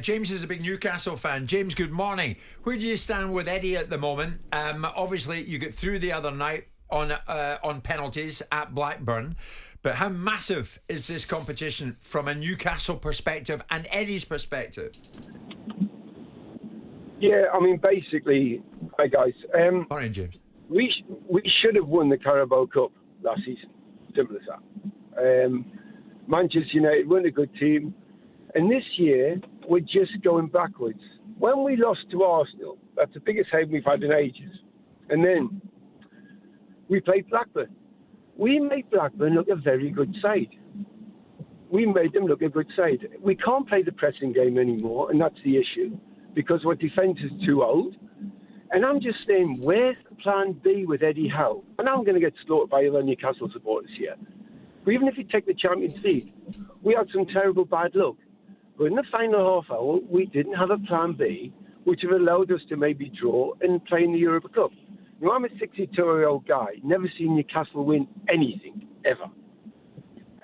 James is a big Newcastle fan. James, good morning. Where do you stand with Eddie at the moment? Obviously, you got through the other night on penalties at Blackburn. But how massive is this competition from a Newcastle perspective and Eddie's perspective? Yeah, I mean, basically, hi guys. Morning, James. We should have won the Carabao Cup last season. Simple as that. Manchester United weren't a good team. And this year, we're just going backwards. When we lost to Arsenal, that's the biggest hate we've had in ages. And then we played Blackburn. We made Blackburn look a very good side. We made them look a good side. We can't play the pressing game anymore, and that's the issue, because our defence is too old. And I'm just saying, where's plan B with Eddie Howe? And I'm going to get slaughtered by other Newcastle supporters here. But even if you take the Champions League, we had some terrible bad luck. But in the final half hour, we didn't have a plan B, which have allowed us to maybe draw and play in the Europa Cup. Now, I'm a 62-year-old guy, never seen Newcastle win anything, ever.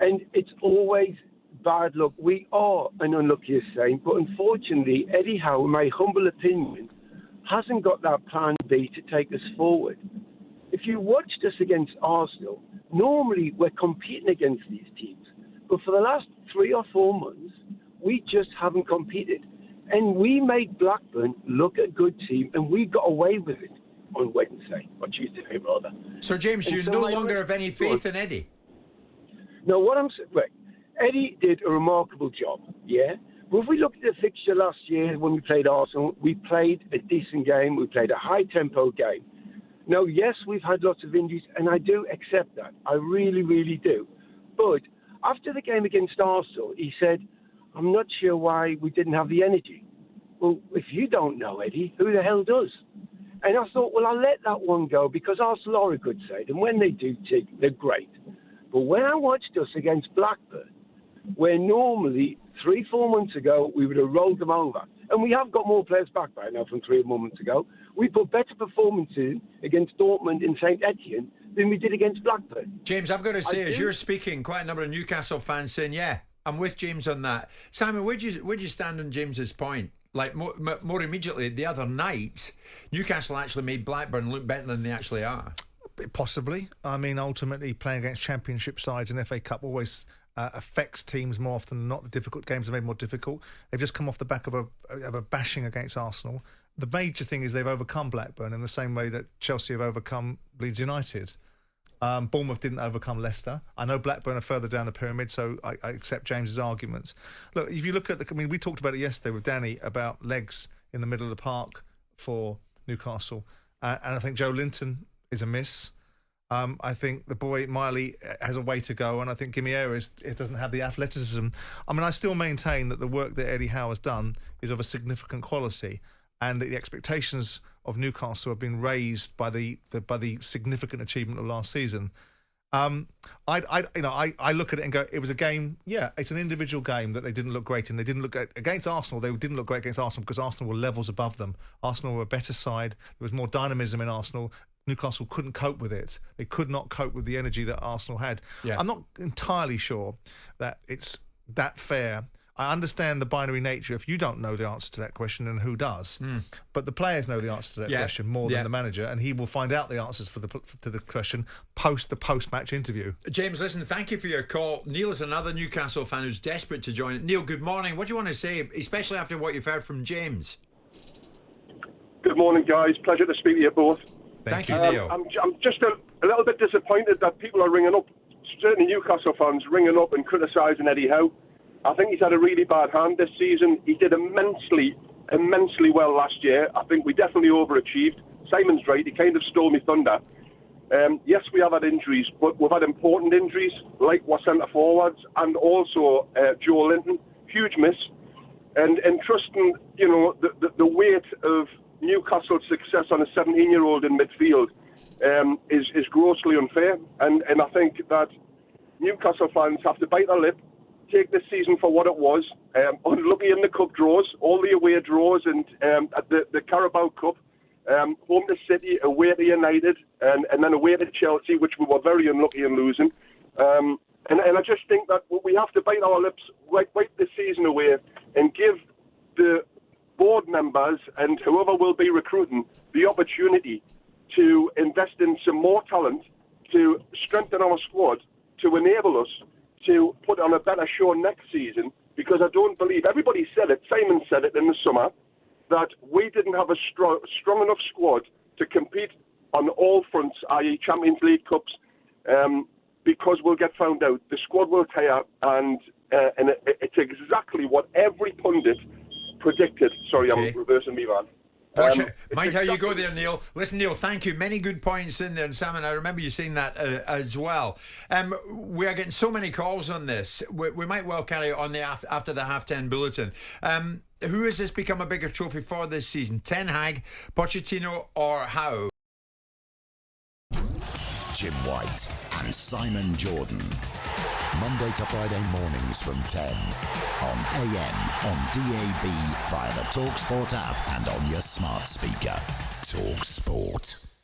And it's always bad luck. We are an unlucky saint, but unfortunately, Eddie Howe, in my humble opinion, hasn't got that plan B to take us forward. If you watched us against Arsenal, normally we're competing against these teams. But for the last 3 or 4 months, we just haven't competed. And we made Blackburn look a good team, and we got away with it on Wednesday, or Tuesday, rather. So, James, you no longer have any faith in Eddie? No, what I'm saying, right, Eddie did a remarkable job, yeah? But if we look at the fixture last year when we played Arsenal, we played a decent game, we played a high-tempo game. Now, yes, we've had lots of injuries, and I do accept that. I really, really do. But after the game against Arsenal, he said, I'm not sure why we didn't have the energy. Well, if you don't know, Eddie, who the hell does? And I thought, well, I'll let that one go because Arsenal are a good side. And when they do, they're great. But when I watched us against Blackburn, where normally 3-4 months ago we would have rolled them over, and we have got more players back by now from 3 months ago, we put better performances against Dortmund and St Etienne than we did against Blackburn. James, I've got to say, as you're speaking, quite a number of Newcastle fans saying, yeah, I'm with James on that. Simon, where'd you stand on James's point? Like, more immediately, the other night, Newcastle actually made Blackburn look better than they actually are. Possibly. I mean, ultimately, playing against championship sides in FA Cup always affects teams more often than not. The difficult games are made more difficult. They've just come off the back of a bashing against Arsenal. The major thing is they've overcome Blackburn in the same way that Chelsea have overcome Leeds United. Bournemouth didn't overcome Leicester. I know Blackburn are further down the pyramid, so I accept James's arguments. Look, if you look at we talked about it yesterday with Danny about legs in the middle of the park for Newcastle, and I think Joe Linton is a miss. I think the boy Miley has a way to go, and I think Guimaraes doesn't have the athleticism. I mean, I still maintain that the work that Eddie Howe has done is of a significant quality, and that the expectations of Newcastle have been raised by the significant achievement of last season. I look at it and go, it was a game. Yeah, it's an individual game that they didn't look great in. They didn't look against Arsenal. They didn't look great against Arsenal because Arsenal were levels above them. Arsenal were a better side. There was more dynamism in Arsenal. Newcastle couldn't cope with it. They could not cope with the energy that Arsenal had. Yeah. I'm not entirely sure that it's that fair. I understand the binary nature. If you don't know the answer to that question, then who does? But the players know the answer to that question more than the manager, and he will find out the answers to the question post the post-match interview. James, listen, thank you for your call. Neil is another Newcastle fan who's desperate to join. Neil, good morning. What do you want to say, especially after what you've heard from James? Good morning, guys. Pleasure to speak to you both. Thank you, Neil. I'm just a little bit disappointed that people are ringing up, certainly Newcastle fans, ringing up and criticising Eddie Howe. I think he's had a really bad hand this season. He did immensely well last year. I think we definitely overachieved. Simon's right, he kind of stole me thunder. Yes, we have had injuries, but we've had important injuries, like our centre-forwards and also Joe Linton. Huge miss. And trusting, the weight of Newcastle's success on a 17-year-old in midfield is grossly unfair. And I think that Newcastle fans have to bite their lip, take this season for what it was. Unlucky in the cup draws, all the away draws, and at the Carabao Cup, home to City, away to United, and then away to Chelsea, which we were very unlucky in losing. And I just think that we have to bite our lips, wipe this season away, and give the members and whoever will be recruiting the opportunity to invest in some more talent, to strengthen our squad, to enable us to put on a better show next season, because I don't believe, everybody said it, Simon said it in the summer, that we didn't have a strong enough squad to compete on all fronts, i.e. Champions League, Cups, because we'll get found out. The squad will tire, and it's exactly what every pundit predicted. Sorry, Okay. I'm reversing me, man. Watch it. Mind how you go there, Neil. Listen, Neil, thank you. Many good points in there. And Sam, and I remember you saying that as well. We are getting so many calls on this. We might well carry it on after the half-10 bulletin. Who has this become a bigger trophy for this season? Ten Hag, Pochettino, or Howe? Jim White and Simon Jordan. Monday to Friday mornings from 10 on AM, on DAB, via the talkSPORT app and on your smart speaker. talkSPORT.